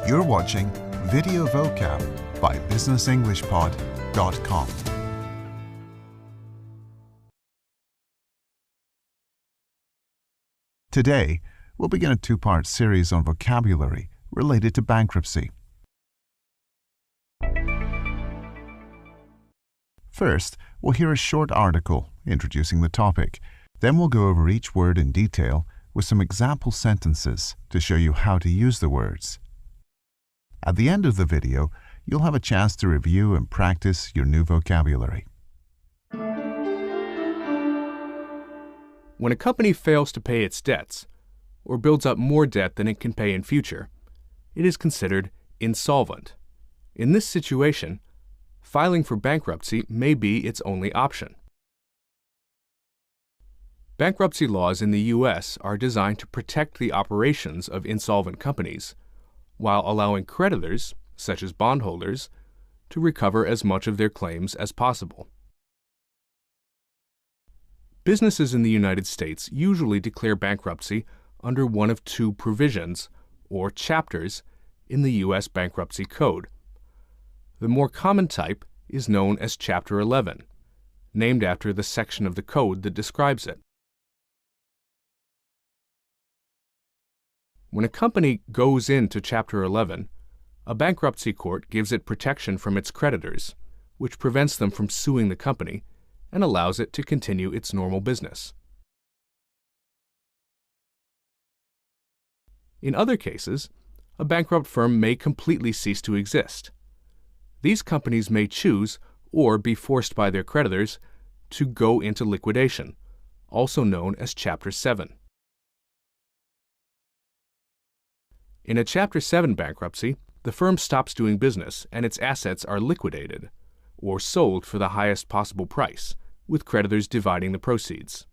You're watching Video Vocab by BusinessEnglishPod.com. Today, we'll begin a two-part series on vocabulary related to bankruptcy. First, we'll hear a short article introducing the topic. Then we'll go over each word in detail with some example sentences to show you how to use the words. At the end of the video, you'll have a chance to review and practice your new vocabulary. When a company fails to pay its debts, or builds up more debt than it can pay in future, it is considered insolvent. In this situation, filing for bankruptcy may be its only option. Bankruptcy laws in the U.S. are designed to protect the operations of insolvent companies, while allowing creditors, such as bondholders, to recover as much of their claims as possible. Businesses in the United States usually declare bankruptcy under one of two provisions, or chapters, in the U.S. Bankruptcy Code. The more common type is known as Chapter 11, named after the section of the code that describes it. When a company goes into Chapter 11, a bankruptcy court gives it protection from its creditors, which prevents them from suing the company and allows it to continue its normal business. In other cases, a bankrupt firm may completely cease to exist. These companies may choose or be forced by their creditors to go into liquidation, also known as Chapter 7. In a Chapter 7 bankruptcy, the firm stops doing business and its assets are liquidated, or sold for the highest possible price, with creditors dividing the proceeds.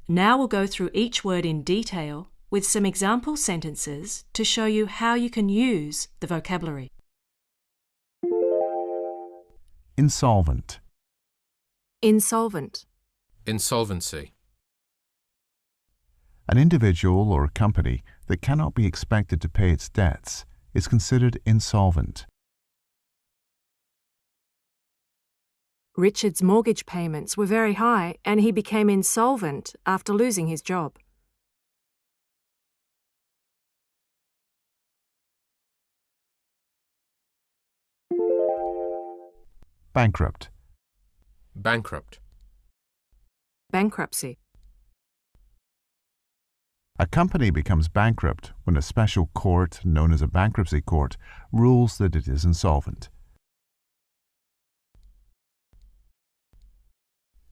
Now we'll go through each word in detail with some example sentences to show you how you can use the vocabulary. Insolvent. Insolvent. Insolvency. An individual or company that cannot be expected to pay its debts is considered insolvent. Richard's mortgage payments were very high and he became insolvent after losing his job. Bankrupt. Bankrupt. Bankruptcy. A company becomes bankrupt when a special court, known as a bankruptcy court, rules that it is insolvent.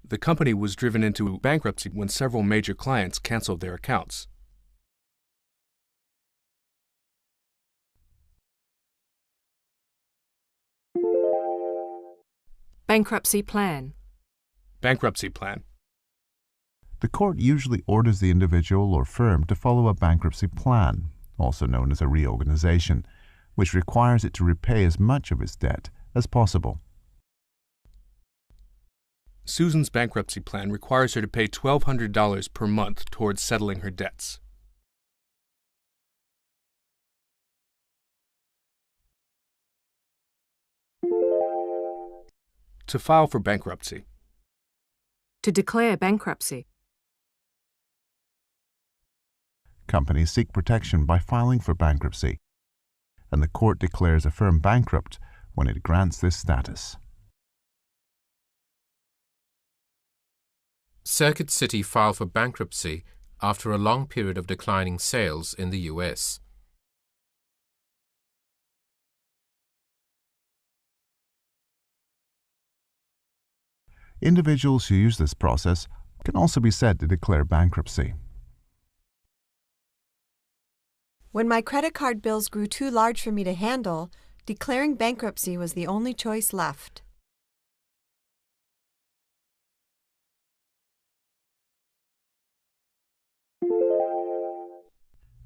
The company was driven into bankruptcy when several major clients canceled their accounts. Bankruptcy plan. Bankruptcy plan. The court usually orders the individual or firm to follow a bankruptcy plan, also known as a reorganization, which requires it to repay as much of its debt as possible. Susan's bankruptcy plan requires her to pay $1,200 per month towards settling her debts. To file for bankruptcy. To declare bankruptcy. Companies seek protection by filing for bankruptcy, and the court declares a firm bankrupt when it grants this status. Circuit City filed for bankruptcy after a long period of declining sales in the U.S. Individuals who use this process can also be said to declare bankruptcy. When my credit card bills grew too large for me to handle, declaring bankruptcy was the only choice left.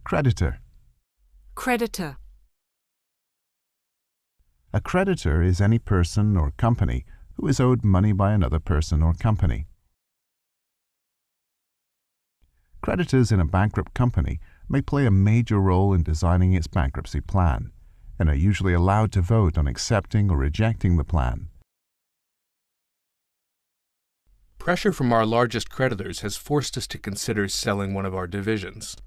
Creditor. Creditor. A creditor is any person or company who is owed money by another person or company. Creditors in a bankrupt company may play a major role in designing its bankruptcy plan, and are usually allowed to vote on accepting or rejecting the plan. Pressure from our largest creditors has forced us to consider selling one of our divisions.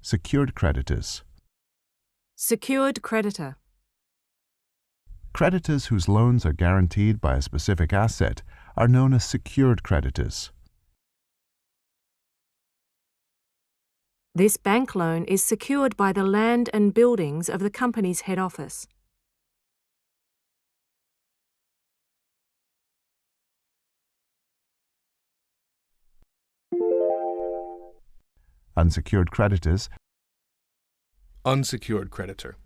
Secured creditors. Secured creditor. Creditors whose loans are guaranteed by a specific asset are known as secured creditors. This bank loan is secured by the land and buildings of the company's head office. Unsecured creditors. Unsecured creditor.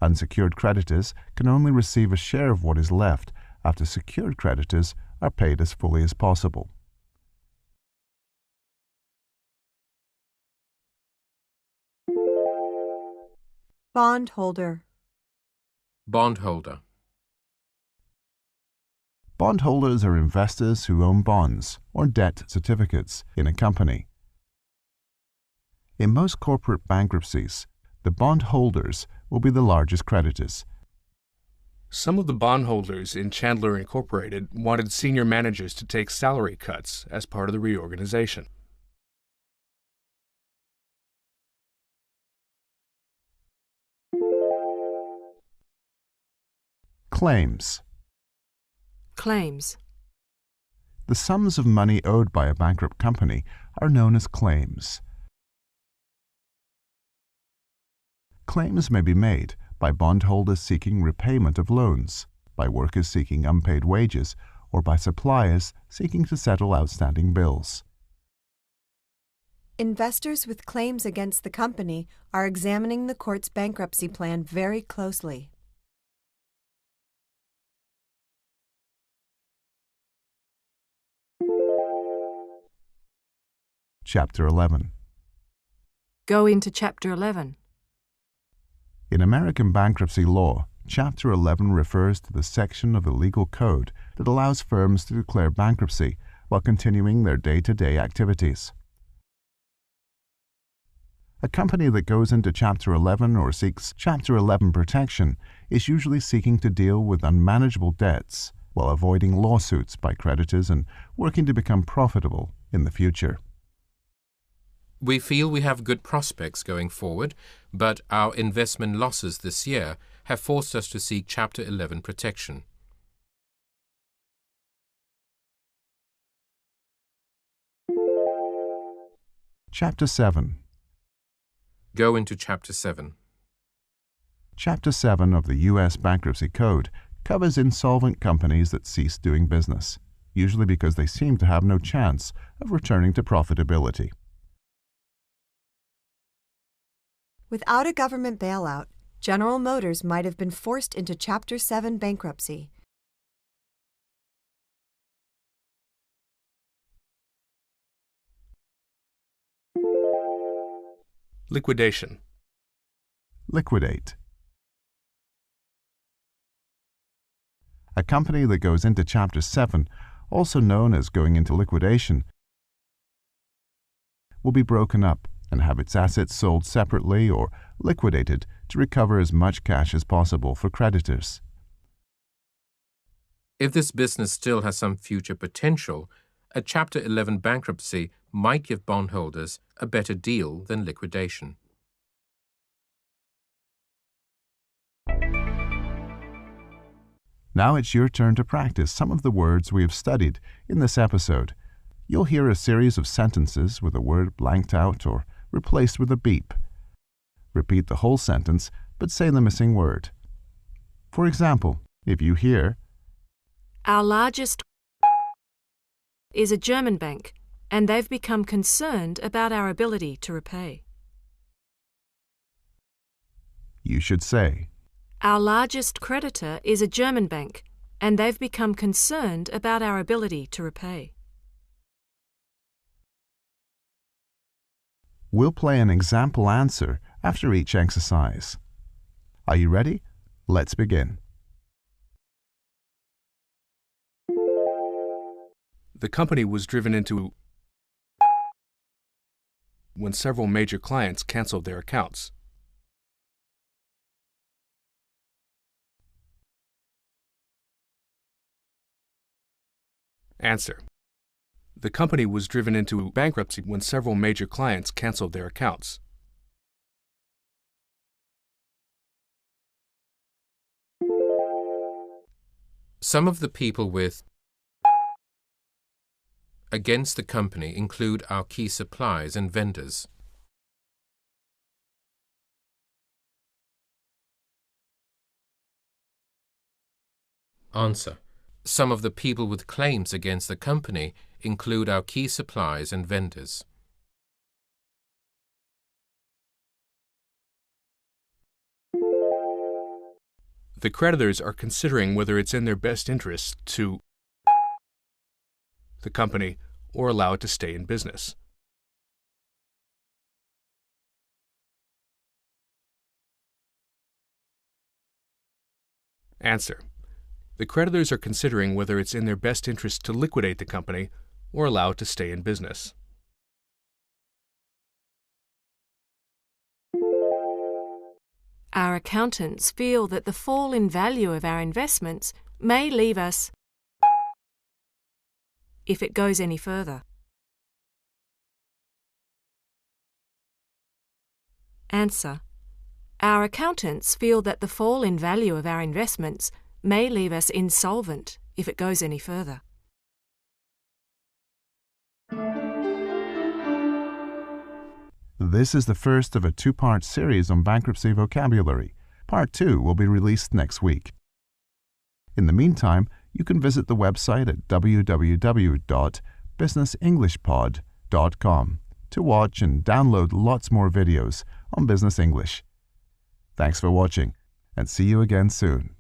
Unsecured creditors can only receive a share of what is left after secured creditors are paid as fully as possible. Bondholder. Bondholder. Bondholders are investors who own bonds or debt certificates in a company. In most corporate bankruptcies, the bondholders will be the largest creditors. Some of the bondholders in Chandler Incorporated wanted senior managers to take salary cuts as part of the reorganization. Claims. Claims. The sums of money owed by a bankrupt company are known as claims. Claims may be made by bondholders seeking repayment of loans, by workers seeking unpaid wages, or by suppliers seeking to settle outstanding bills. Investors with claims against the company are examining the court's bankruptcy plan very closely. Chapter 11. Go into Chapter 11. In American bankruptcy law, Chapter 11 refers to the section of the legal code that allows firms to declare bankruptcy while continuing their day-to-day activities. A company that goes into Chapter 11 or seeks Chapter 11 protection is usually seeking to deal with unmanageable debts while avoiding lawsuits by creditors and working to become profitable in the future. We feel we have good prospects going forward, but our investment losses this year have forced us to seek Chapter 11 protection. Chapter 7. Go into Chapter 7. Chapter 7 of the U.S. Bankruptcy Code covers insolvent companies that cease doing business, usually because they seem to have no chance of returning to profitability. Without a government bailout, General Motors might have been forced into Chapter 7 bankruptcy. Liquidation. Liquidate. A company that goes into Chapter 7, also known as going into liquidation, will be broken up and have its assets sold separately or liquidated to recover as much cash as possible for creditors. If this business still has some future potential, a Chapter 11 bankruptcy might give bondholders a better deal than liquidation. Now it's your turn to practice some of the words we have studied in this episode. You'll hear a series of sentences with a word blanked out or replaced with a beep. Repeat the whole sentence, but say the missing word. For example, if you hear, Our largest is a German bank, and they've become concerned about our ability to repay. you should say, Our largest creditor is a German bank, and they've become concerned about our ability to repay. We'll play an example answer after each exercise. Are you ready? Let's begin. The company was driven into when several major clients canceled their accounts. Answer. The company was driven into bankruptcy when several major clients canceled their accounts. Some of the people with against the company include our key suppliers and vendors. Answer. Some of the people with claims against the company include our key suppliers and vendors. The creditors are considering whether it's in their best interest to the company or allow it to stay in business. Answer. The creditors are considering whether it's in their best interest to liquidate the company or allow it to stay in business. Our accountants feel that the fall in value of our investments may leave us if it goes any further. Answer. Our accountants feel that the fall in value of our investments may leave us insolvent if it goes any further. This is the first of a two-part series on bankruptcy vocabulary. Part 2 will be released next week. In the meantime, you can visit the website at www.businessenglishpod.com to watch and download lots more videos on business English. Thanks for watching, and see you again soon.